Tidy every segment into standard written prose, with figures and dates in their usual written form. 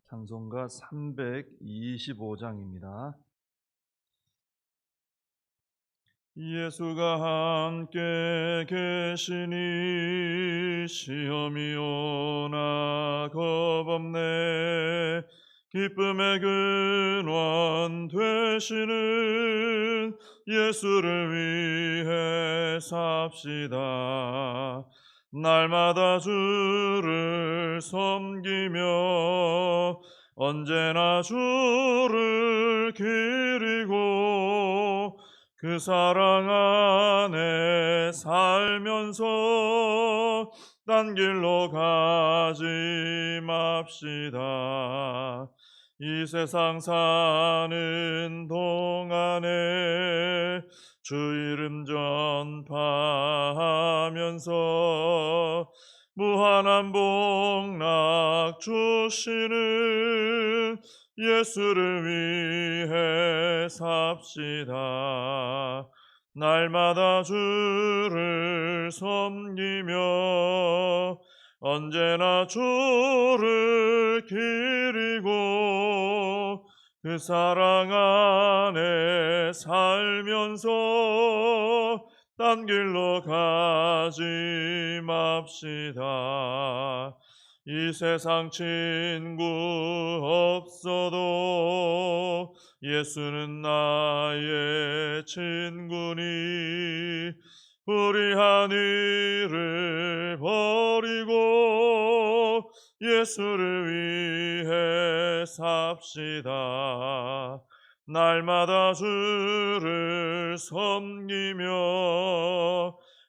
찬송가 325장입니다. 예수가 함께 계시니 시험이 오나 겁없네. 기쁨의 근원 되시는 예수를 위해 삽시다. 날마다 주를 섬기며 언제나 주를 기리고 그 사랑 안에 살면서 딴 길로 가지 맙시다. 이 세상 사는 동안에 주 이름 전파하면서 무한한 복락 주시는 예수를 위해 삽시다. 날마다 주를 섬기며 언제나 주를 기리고 그 사랑 안에 살면서 딴 길로 가지 맙시다. 이 세상 친구 없어도 예수는 나의 친구니 불의한 일을 버리고 예수를 위해 삽시다. 날마다 주를 섬기며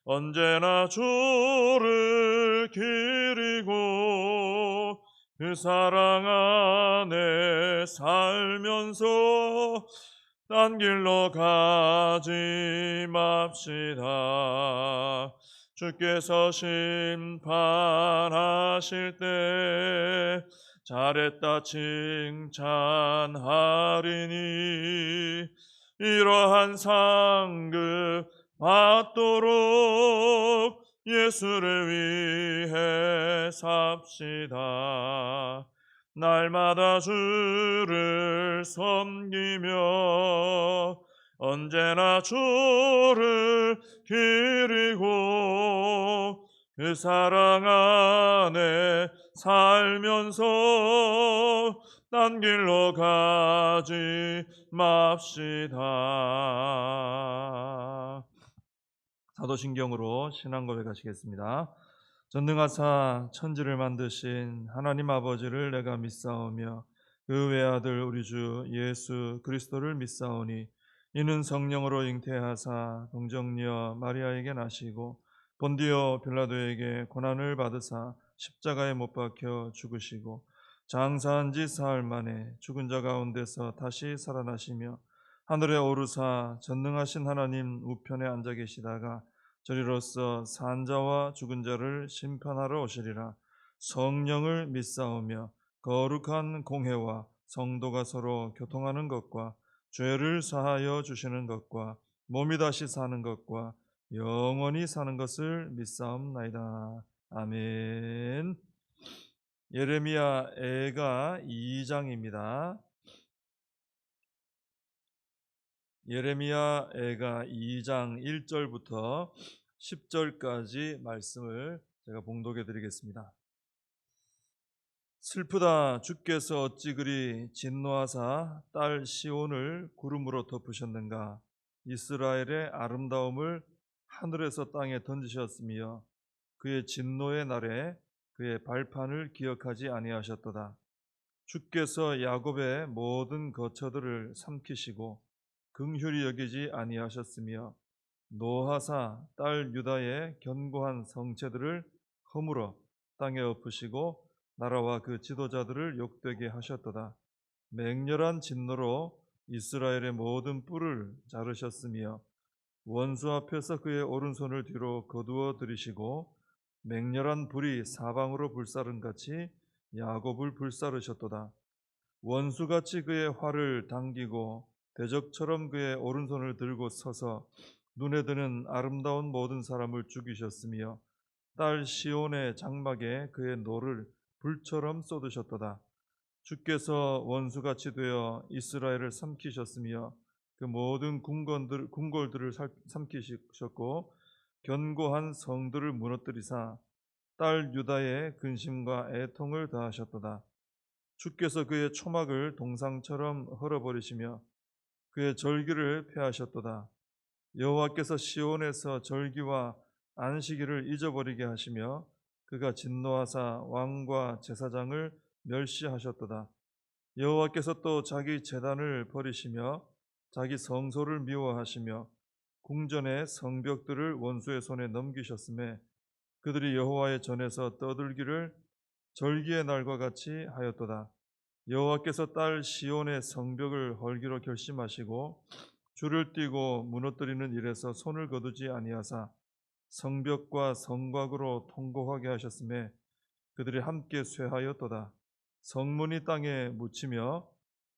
언제나 주를 기리고 그 사랑 안에 살면서 딴 길로 가지 맙시다. 주께서 심판하실 때 잘했다 칭찬하리니 이러한 상급 받도록 예수를 위해 삽시다. 날마다 주를 섬기며 언제나 주를 기리고 그 사랑 안에 살면서 딴 길로 가지 맙시다. 사도신경으로 신앙 고백하시겠습니다. 전능하사 천지를 만드신 하나님 아버지를 내가 믿사오며 그 외아들 우리 주 예수 그리스도를 믿사오니 이는 성령으로 잉태하사 동정녀 마리아에게 나시고 본디오 빌라도에게 고난을 받으사 십자가에 못 박혀 죽으시고 장사한 지 사흘 만에 죽은 자 가운데서 다시 살아나시며 하늘에 오르사 전능하신 하나님 우편에 앉아 계시다가 저리로서 산자와 죽은 자를 심판하러 오시리라. 성령을 믿사오며 거룩한 공회와 성도가 서로 교통하는 것과 죄를 사하여 주시는 것과 몸이 다시 사는 것과 영원히 사는 것을 믿사옵나이다. 아멘. 예레미야 애가 2장입니다. 예레미야 애가 2장 1절부터 10절까지 말씀을 제가 봉독해 드리겠습니다. 슬프다 주께서 어찌 그리 진노하사 딸 시온을 구름으로 덮으셨는가. 이스라엘의 아름다움을 하늘에서 땅에 던지셨으며 그의 진노의 날에 그의 발판을 기억하지 아니하셨도다. 주께서 야곱의 모든 거처들을 삼키시고 긍휼히 여기지 아니하셨으며 노하사 딸 유다의 견고한 성체들을 허물어 땅에 엎으시고 나라와 그 지도자들을 욕되게 하셨도다. 맹렬한 진노로 이스라엘의 모든 뿔을 자르셨으며 원수 앞에서 그의 오른손을 뒤로 거두어 들이시고 맹렬한 불이 사방으로 불사른 같이 야곱을 불사르셨도다. 원수같이 그의 활을 당기고 대적처럼 그의 오른손을 들고 서서 눈에 드는 아름다운 모든 사람을 죽이셨으며 딸 시온의 장막에 그의 노를 불처럼 쏟으셨도다. 주께서 원수같이 되어 이스라엘을 삼키셨으며 그 모든 궁궐들을 삼키셨고 견고한 성들을 무너뜨리사 딸 유다의 근심과 애통을 다하셨도다. 주께서 그의 초막을 동상처럼 헐어버리시며 그의 절기를 폐하셨도다. 여호와께서 시온에서 절기와 안식일을 잊어버리게 하시며 그가 진노하사 왕과 제사장을 멸시하셨도다. 여호와께서 또 자기 제단을 버리시며 자기 성소를 미워하시며 궁전의 성벽들을 원수의 손에 넘기셨음에 그들이 여호와의 전에서 떠들기를 절기의 날과 같이 하였도다. 여호와께서 딸 시온의 성벽을 헐기로 결심하시고 줄을 띠고 무너뜨리는 일에서 손을 거두지 아니하사 성벽과 성곽으로 통곡하게 하셨음에 그들이 함께 쇠하였도다. 성문이 땅에 묻히며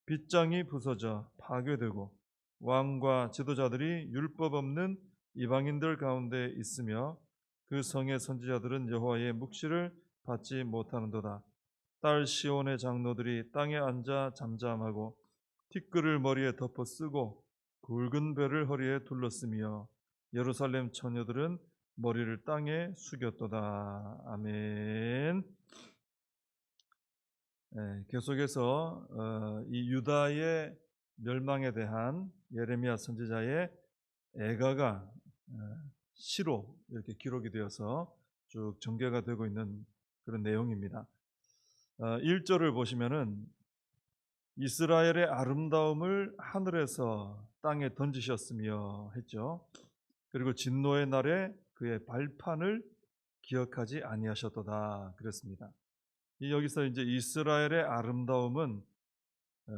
빗장이 부서져 파괴되고 왕과 지도자들이 율법 없는 이방인들 가운데 있으며 그 성의 선지자들은 여호와의 묵시를 받지 못하는도다. 딸 시온의 장로들이 땅에 앉아 잠잠하고 티끌을 머리에 덮어 쓰고 굵은 배를 허리에 둘렀으며 예루살렘 처녀들은 머리를 땅에 숙였도다. 아멘. 계속해서 이 유다의 멸망에 대한 예레미야 선지자의 애가가 시로 이렇게 기록이 되어서 쭉 전개가 되고 있는 그런 내용입니다. 1절을 보시면은 이스라엘의 아름다움을 하늘에서 땅에 던지셨으며 했죠. 그리고 진노의 날에 그의 발판을 기억하지 아니하셨도다 그랬습니다. 여기서 이제 이스라엘의 아름다움은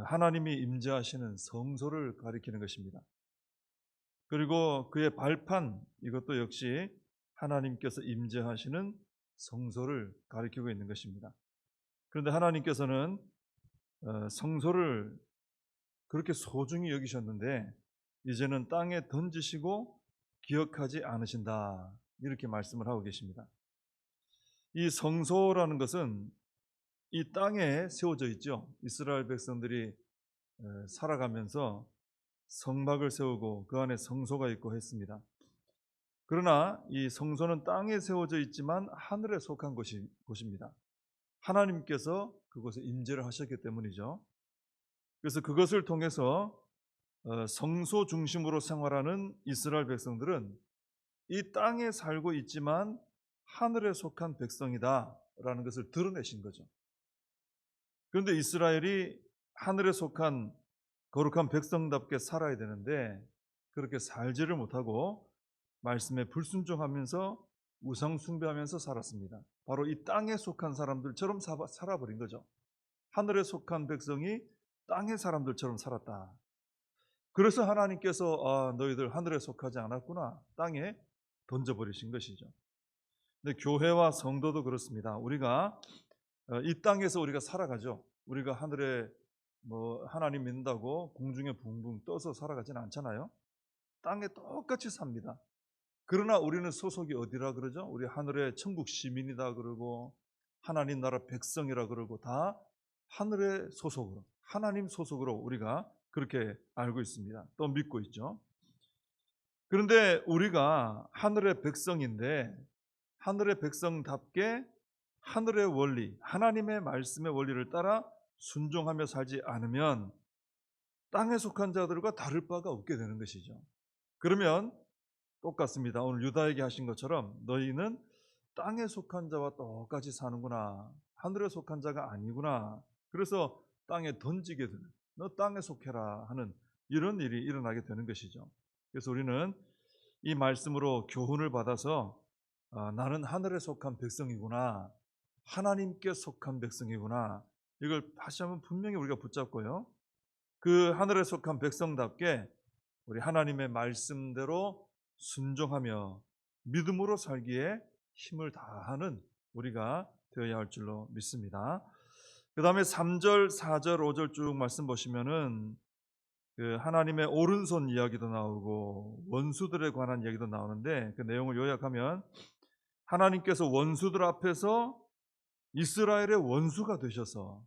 하나님이 임재하시는 성소를 가리키는 것입니다. 그리고 그의 발판, 이것도 역시 하나님께서 임재하시는 성소를 가리키고 있는 것입니다. 그런데 하나님께서는 성소를 그렇게 소중히 여기셨는데 이제는 땅에 던지시고 기억하지 않으신다, 이렇게 말씀을 하고 계십니다. 이 성소라는 것은 이 땅에 세워져 있죠. 이스라엘 백성들이 살아가면서 성막을 세우고 그 안에 성소가 있고 했습니다. 그러나 이 성소는 땅에 세워져 있지만 하늘에 속한 곳입니다. 하나님께서 그곳에 임재를 하셨기 때문이죠. 그래서 그것을 통해서 성소 중심으로 생활하는 이스라엘 백성들은 이 땅에 살고 있지만 하늘에 속한 백성이다라는 것을 드러내신 거죠. 그런데 이스라엘이 하늘에 속한 거룩한 백성답게 살아야 되는데 그렇게 살지를 못하고 말씀에 불순종하면서 우상 숭배하면서 살았습니다. 바로 이 땅에 속한 사람들처럼 살아버린 거죠. 하늘에 속한 백성이 땅의 사람들처럼 살았다. 그래서 하나님께서 너희들 하늘에 속하지 않았구나, 땅에 던져버리신 것이죠. 근데 교회와 성도도 그렇습니다. 우리가 이 땅에서 우리가 살아가죠. 우리가 하늘에 하나님 믿는다고 공중에 붕붕 떠서 살아가지는 않잖아요. 땅에 똑같이 삽니다. 그러나 우리는 소속이 어디라 그러죠? 우리 하늘의 천국 시민이다 그러고 하나님 나라 백성이라 그러고 다 하늘의 소속으로, 하나님 소속으로 우리가 그렇게 알고 있습니다. 또 믿고 있죠. 그런데 우리가 하늘의 백성인데 하늘의 백성답게 하늘의 원리, 하나님의 말씀의 원리를 따라 순종하며 살지 않으면 땅에 속한 자들과 다를 바가 없게 되는 것이죠. 그러면 똑같습니다. 오늘 유다에게 하신 것처럼 너희는 땅에 속한 자와 똑같이 사는구나, 하늘에 속한 자가 아니구나. 그래서 땅에 던지게 되는, 너 땅에 속해라 하는 이런 일이 일어나게 되는 것이죠. 그래서 우리는 이 말씀으로 교훈을 받아서 나는 하늘에 속한 백성이구나, 하나님께 속한 백성이구나, 이걸 다시 한번 분명히 우리가 붙잡고요, 그 하늘에 속한 백성답게 우리 하나님의 말씀대로 순종하며 믿음으로 살기에 힘을 다하는 우리가 되어야 할 줄로 믿습니다. 그 다음에 3절, 4절, 5절 쭉 말씀 보시면은 그 하나님의 오른손 이야기도 나오고 원수들에 관한 이야기도 나오는데 그 내용을 요약하면 하나님께서 원수들 앞에서 이스라엘의 원수가 되셔서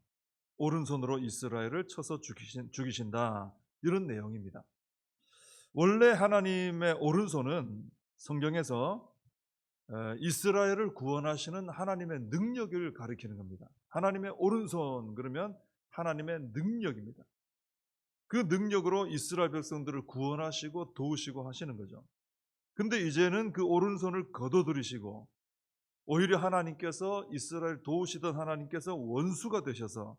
오른손으로 이스라엘을 쳐서 죽이신다. 이런 내용입니다. 원래 하나님의 오른손은 성경에서 이스라엘을 구원하시는 하나님의 능력을 가리키는 겁니다. 하나님의 오른손 그러면 하나님의 능력입니다. 그 능력으로 이스라엘 백성들을 구원하시고 도우시고 하시는 거죠. 근데 이제는 그 오른손을 거둬들이시고 오히려 하나님께서 이스라엘 도우시던 하나님께서 원수가 되셔서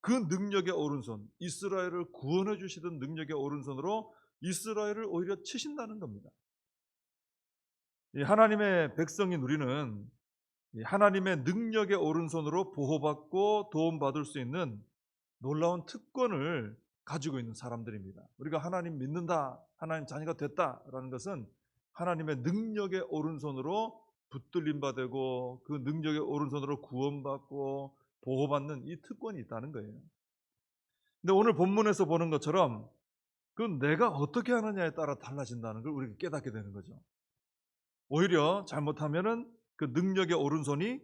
그 능력의 오른손, 이스라엘을 구원해 주시던 능력의 오른손으로 이스라엘을 오히려 치신다는 겁니다. 하나님의 백성인 우리는 하나님의 능력의 오른손으로 보호받고 도움받을 수 있는 놀라운 특권을 가지고 있는 사람들입니다. 우리가 하나님 믿는다, 하나님 자녀가 됐다라는 것은 하나님의 능력의 오른손으로 붙들림 받고 그 능력의 오른손으로 구원받고 보호받는 이 특권이 있다는 거예요. 근데 오늘 본문에서 보는 것처럼 그 내가 어떻게 하느냐에 따라 달라진다는 걸 우리가 깨닫게 되는 거죠. 오히려 잘못하면은 그 능력의 오른손이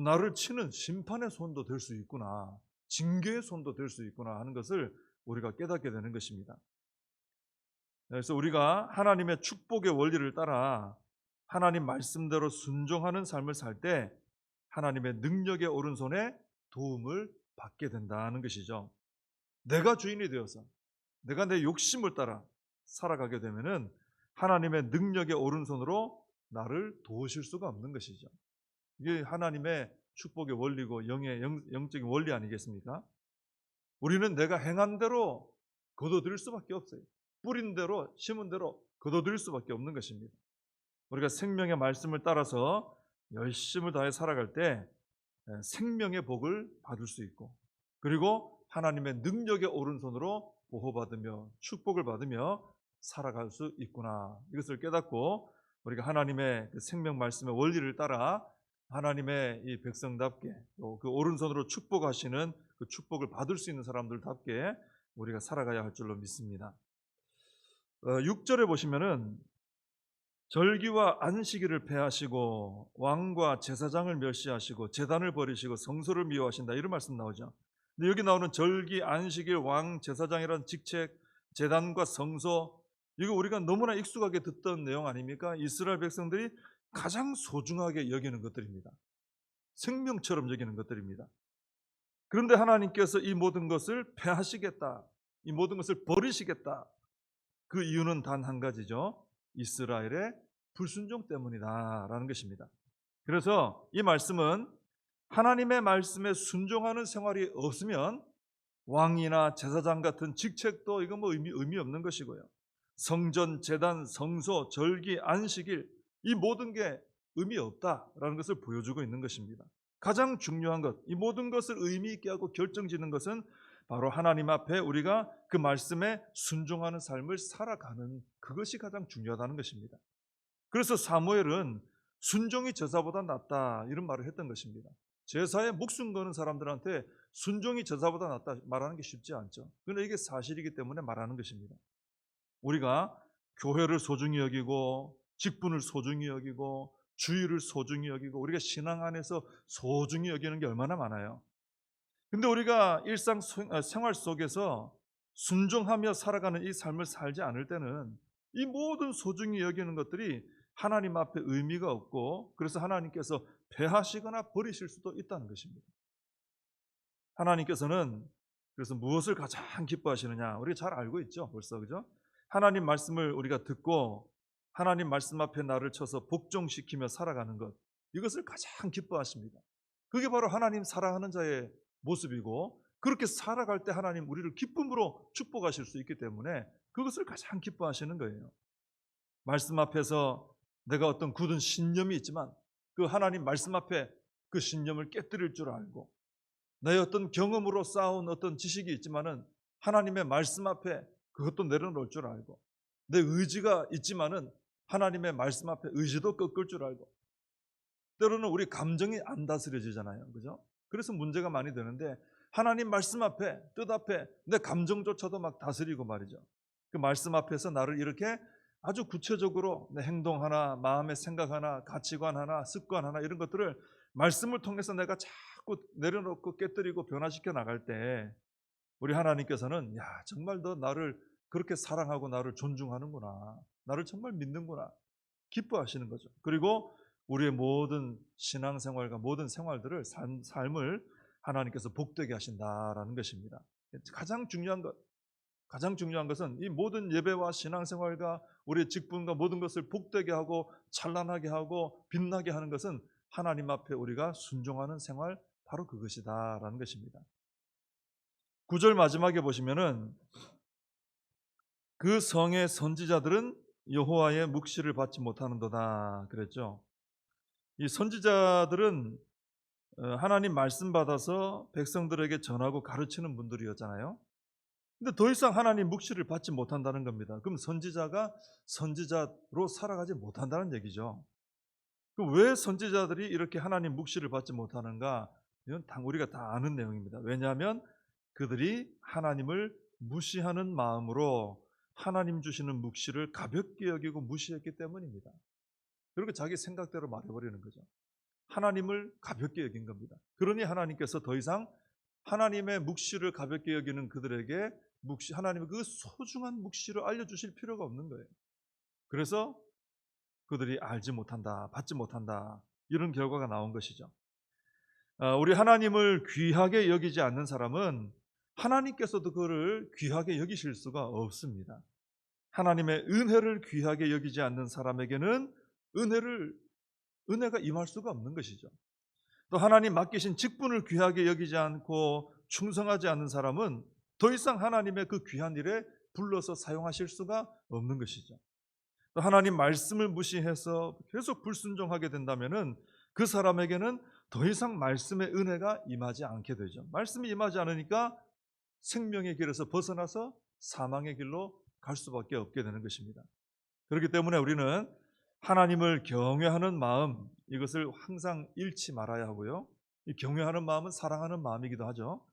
나를 치는 심판의 손도 될 수 있구나, 징계의 손도 될 수 있구나 하는 것을 우리가 깨닫게 되는 것입니다. 그래서 우리가 하나님의 축복의 원리를 따라 하나님 말씀대로 순종하는 삶을 살 때 하나님의 능력의 오른손에 도움을 받게 된다는 것이죠. 내가 주인이 되어서 내가 내 욕심을 따라 살아가게 되면은 하나님의 능력의 오른손으로 나를 도우실 수가 없는 것이죠. 이게 하나님의 축복의 원리고 영적인 원리 아니겠습니까? 우리는 내가 행한 대로 거둬들일 수밖에 없어요. 뿌린 대로 심은 대로 거둬들일 수밖에 없는 것입니다. 우리가 생명의 말씀을 따라서 열심을 다해 살아갈 때 생명의 복을 받을 수 있고, 그리고 하나님의 능력의 오른손으로 보호받으며 축복을 받으며 살아갈 수 있구나, 이것을 깨닫고 우리가 하나님의 그 생명 말씀의 원리를 따라 하나님의 이 백성답게 또 그 오른손으로 축복하시는 그 축복을 받을 수 있는 사람들답게 우리가 살아가야 할 줄로 믿습니다. 6절에 보시면은 절기와 안식일을 폐하시고 왕과 제사장을 멸시하시고 제단을 버리시고 성소를 미워하신다, 이런 말씀 나오죠. 근데 여기 나오는 절기, 안식일, 왕, 제사장이라는 직책, 제단과 성소, 이거 우리가 너무나 익숙하게 듣던 내용 아닙니까? 이스라엘 백성들이 가장 소중하게 여기는 것들입니다. 생명처럼 여기는 것들입니다. 그런데 하나님께서 이 모든 것을 폐하시겠다, 이 모든 것을 버리시겠다. 그 이유는 단 한 가지죠. 이스라엘의 불순종 때문이다라는 것입니다. 그래서 이 말씀은 하나님의 말씀에 순종하는 생활이 없으면 왕이나 제사장 같은 직책도 이거 뭐 의미 없는 것이고요. 성전, 제단, 성소, 절기, 안식일, 이 모든 게 의미 없다라는 것을 보여주고 있는 것입니다. 가장 중요한 것, 이 모든 것을 의미 있게 하고 결정짓는 것은 바로 하나님 앞에 우리가 그 말씀에 순종하는 삶을 살아가는 그것이 가장 중요하다는 것입니다. 그래서 사무엘은 순종이 제사보다 낫다, 이런 말을 했던 것입니다. 제사에 목숨 거는 사람들한테 순종이 제사보다 낫다 말하는 게 쉽지 않죠. 그런데 이게 사실이기 때문에 말하는 것입니다. 우리가 교회를 소중히 여기고 직분을 소중히 여기고 주의를 소중히 여기고 우리가 신앙 안에서 소중히 여기는 게 얼마나 많아요. 근데 우리가 일상 생활 속에서 순종하며 살아가는 이 삶을 살지 않을 때는 이 모든 소중히 여기는 것들이 하나님 앞에 의미가 없고, 그래서 하나님께서 폐하시거나 버리실 수도 있다는 것입니다. 하나님께서는 그래서 무엇을 가장 기뻐하시느냐, 우리가 잘 알고 있죠, 벌써, 그죠? 하나님 말씀을 우리가 듣고 하나님 말씀 앞에 나를 쳐서 복종시키며 살아가는 것, 이것을 가장 기뻐하십니다. 그게 바로 하나님 사랑하는 자의 모습이고, 그렇게 살아갈 때 하나님 우리를 기쁨으로 축복하실 수 있기 때문에 그것을 가장 기뻐하시는 거예요. 말씀 앞에서 내가 어떤 굳은 신념이 있지만 그 하나님 말씀 앞에 그 신념을 깨뜨릴 줄 알고, 나의 어떤 경험으로 쌓아온 어떤 지식이 있지만은 하나님의 말씀 앞에 그것도 내려놓을 줄 알고, 내 의지가 있지만은 하나님의 말씀 앞에 의지도 꺾을 줄 알고, 때로는 우리 감정이 안 다스려지잖아요, 그죠? 그래서 문제가 많이 되는데 하나님 말씀 앞에, 뜻 앞에 내 감정조차도 막 다스리고 말이죠. 그 말씀 앞에서 나를 이렇게 아주 구체적으로 내 행동 하나, 마음의 생각 하나, 가치관 하나, 습관 하나, 이런 것들을 말씀을 통해서 내가 자꾸 내려놓고 깨뜨리고 변화시켜 나갈 때 우리 하나님께서는 야, 정말 너 나를 그렇게 사랑하고 나를 존중하는구나, 나를 정말 믿는구나 기뻐하시는 거죠. 그리고 우리의 모든 신앙생활과 모든 생활들을 삶을 하나님께서 복되게 하신다라는 것입니다. 가장 중요한 것은 이 모든 예배와 신앙생활과 우리의 직분과 모든 것을 복되게 하고 찬란하게 하고 빛나게 하는 것은 하나님 앞에 우리가 순종하는 생활, 바로 그것이다라는 것입니다. 9절 마지막에 보시면은 그 성의 선지자들은 여호와의 묵시를 받지 못하는도다 그랬죠. 이 선지자들은 하나님 말씀 받아서 백성들에게 전하고 가르치는 분들이었잖아요. 근데 더 이상 하나님 묵시를 받지 못한다는 겁니다. 그럼 선지자가 선지자로 살아가지 못한다는 얘기죠. 그럼 왜 선지자들이 이렇게 하나님 묵시를 받지 못하는가? 이건 우리가 다 아는 내용입니다. 왜냐하면 그들이 하나님을 무시하는 마음으로 하나님 주시는 묵시를 가볍게 여기고 무시했기 때문입니다. 그리고 자기 생각대로 말해버리는 거죠. 하나님을 가볍게 여긴 겁니다. 그러니 하나님께서 더 이상 하나님의 묵시를 가볍게 여기는 그들에게 하나님의 그 소중한 묵시를 알려주실 필요가 없는 거예요. 그래서 그들이 알지 못한다, 받지 못한다, 이런 결과가 나온 것이죠. 우리 하나님을 귀하게 여기지 않는 사람은 하나님께서도 그를 귀하게 여기실 수가 없습니다. 하나님의 은혜를 귀하게 여기지 않는 사람에게는 은혜가 임할 수가 없는 것이죠. 또 하나님 맡기신 직분을 귀하게 여기지 않고 충성하지 않는 사람은 더 이상 하나님의 그 귀한 일에 불러서 사용하실 수가 없는 것이죠. 또 하나님 말씀을 무시해서 계속 불순종하게 된다면은 그 사람에게는 더 이상 말씀의 은혜가 임하지 않게 되죠. 말씀이 임하지 않으니까 생명의 길에서 벗어나서 사망의 길로 갈 수밖에 없게 되는 것입니다. 그렇기 때문에 우리는 하나님을 경외하는 마음, 이것을 항상 잃지 말아야 하고요. 이 경외하는 마음은 사랑하는 마음이기도 하죠.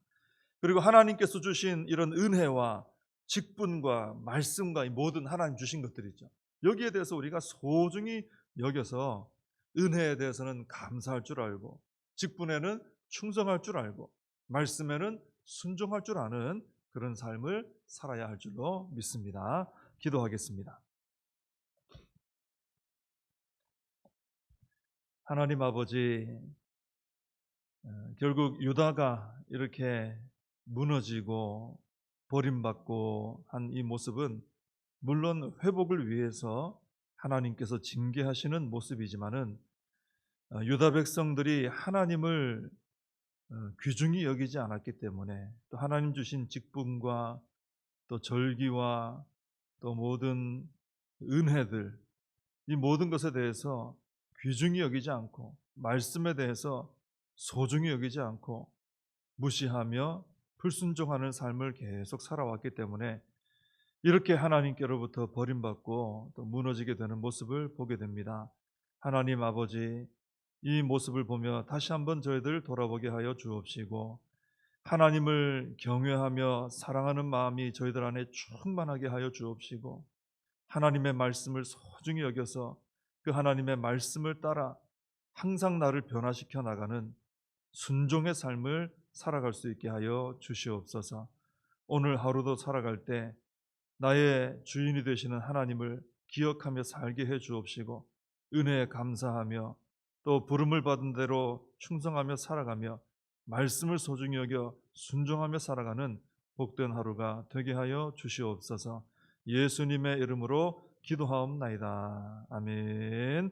그리고 하나님께서 주신 이런 은혜와 직분과 말씀과 이 모든 하나님 주신 것들이죠. 여기에 대해서 우리가 소중히 여겨서 은혜에 대해서는 감사할 줄 알고, 직분에는 충성할 줄 알고, 말씀에는 순종할 줄 아는 그런 삶을 살아야 할 줄로 믿습니다. 기도하겠습니다. 하나님 아버지, 결국 유다가 이렇게 무너지고 버림받고 한 이 모습은 물론 회복을 위해서 하나님께서 징계하시는 모습이지만은 유다 백성들이 하나님을 귀중히 여기지 않았기 때문에, 또 하나님 주신 직분과 또 절기와 또 모든 은혜들, 이 모든 것에 대해서 귀중히 여기지 않고, 말씀에 대해서 소중히 여기지 않고 무시하며 불순종하는 삶을 계속 살아왔기 때문에 이렇게 하나님께로부터 버림받고 또 무너지게 되는 모습을 보게 됩니다. 하나님 아버지, 이 모습을 보며 다시 한번 저희들 돌아보게 하여 주옵시고, 하나님을 경외하며 사랑하는 마음이 저희들 안에 충만하게 하여 주옵시고, 하나님의 말씀을 소중히 여겨서 그 하나님의 말씀을 따라 항상 나를 변화시켜 나가는 순종의 삶을 살아갈 수 있게 하여 주시옵소서. 오늘 하루도 살아갈 때 나의 주인이 되시는 하나님을 기억하며 살게 해 주옵시고, 은혜에 감사하며 또 부름을 받은 대로 충성하며 살아가며 말씀을 소중히 여겨 순종하며 살아가는 복된 하루가 되게 하여 주시옵소서. 예수님의 이름으로 기도하옵나이다. 아멘.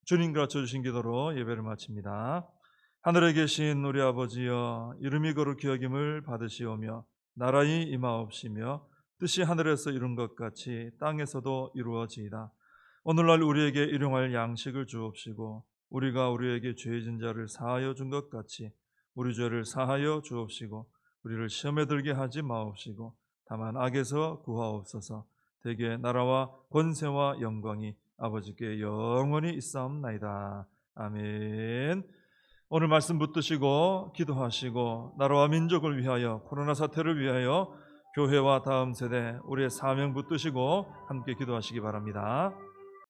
주님 가르쳐 주신 기도로 예배를 마칩니다. 하늘에 계신 우리 아버지여, 이름이 거룩히 여김을 받으시오며 나라의 임하옵시며 뜻이 하늘에서 이룬 것 같이 땅에서도 이루어지이다. 오늘날 우리에게 일용할 양식을 주옵시고, 우리가 우리에게 죄진 자를 사하여 준 것 같이 우리 죄를 사하여 주옵시고, 우리를 시험에 들게 하지 마옵시고 다만 악에서 구하옵소서. 대개 나라와 권세와 영광이 아버지께 영원히 있사옵나이다. 아멘. 오늘 말씀 붙드시고 기도하시고, 나라와 민족을 위하여, 코로나 사태를 위하여, 교회와 다음 세대, 우리의 사명 붙드시고 함께 기도하시기 바랍니다.